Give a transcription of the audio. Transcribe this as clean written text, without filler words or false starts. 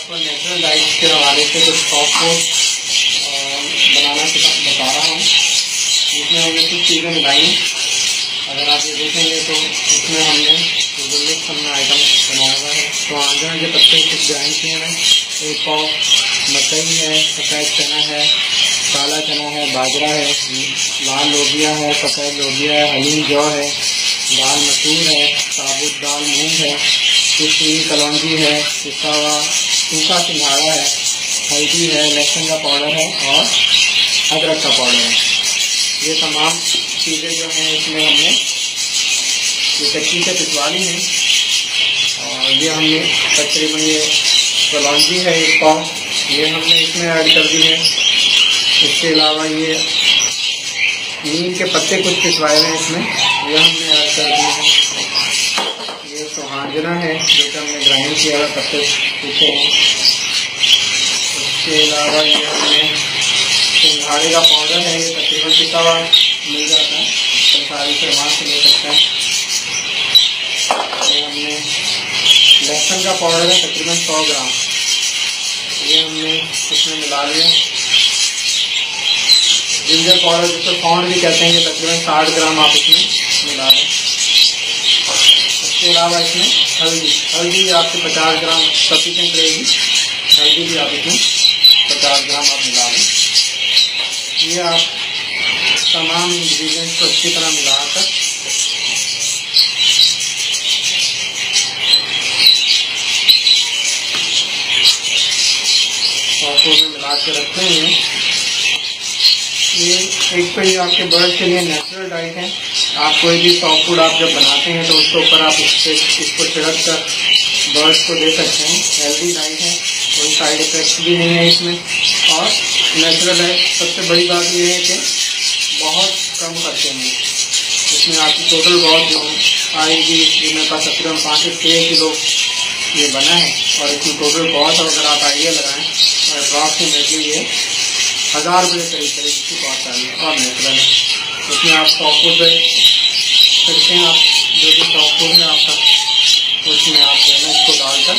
आपको natural diet के हवाले से कुछ सॉफ्ट फूड बनाना बता रहा हूँ। इसमें हमने कुछ चीज़ें मिलाई हैं। अगर आप ये देखेंगे तो इसमें हमने आइटम बनाया हुआ है। तो आंजन के पत्ते कुछ ग्राइंड किए हैं, एक पाव मकई है, सफ़ेद चना है, काला चना है, बाजरा है, लाल लोबिया है, सफ़ेद लोबिया है, हलीम जौ है, दाल मसूर है, साबुत दाल मूंग है, सूखी कलौंजी है, पिसा हुआ सूखा सिंघाड़ा है, हल्दी है, लहसुन का पाउडर है और अदरक का पाउडर है। ये तमाम चीज़ें जो हैं इसमें हमने ये कच्ची से पिसवा ली हैं। और ये हमने तकरीबन ये कलौंजी है एक पाव, ये हमने इसमें ऐड कर दी है। इसके अलावा ये नीम के पत्ते कुछ पिसवाए हैं इसमें, ये हमने ऐड कर दिए हैं। ये सुहांजना है जो कि हमने ग्राइंड किया हुआ पत्ते पीछे हैं। इसके अलावा ये हमने सिंघाड़े का पाउडर है, ये तकरीबन पिसा हुआ मिल जाता है, सरकारी से वहाँ से ले सकते हैं। ये हमने लहसुन का पाउडर है तकरीबन 100 ग्राम, ये हमने इसमें मिला लिया। जिंजर पाउडर जिसको पाउंड भी कहते हैं, ये तकरीबन 60 ग्राम आप इसमें मिला दें। इसके अलावा इसमें हल्दी आपके 50 ग्राम सफिशेंट रहेगी, हल्दी भी आप इसमें 50 ग्राम आप मिला दें। ये आप तमाम इंग्रेडिएंट्स को अच्छी तरह मिलाकर सॉसों में मिला के रखते हैं। ये एक तो ये आपके बर्ड के लिए नेचुरल डाइट है। आप कोई भी सॉफ्ट फूड आप जब बनाते हैं तो उसके ऊपर आप इसको छिड़क कर बर्ड्स को दे सकते हैं। हेल्दी डाइट है, कोई साइड इफेक्ट्स भी नहीं है इसमें और नेचुरल है। सबसे बड़ी बात ये है कि बहुत कम खर्चे में इसमें आपकी टोटल बहुत जो आएगी, मेरे पास तकरीबन 5 से 6 किलो ये बना है और इसमें टोटल बहुत, अगर आप आइडिया लगाएं तो अप्रॉक्सीमेटली ये 1000 रुपये करीब इसकी कॉस्ट आ रही है और नेचुरल है। इसमें आप सॉफ्ट फूड सकते हैं, आप जो भी सॉफ्ट फूड है आपका उसमें आप जो है इसको डालकर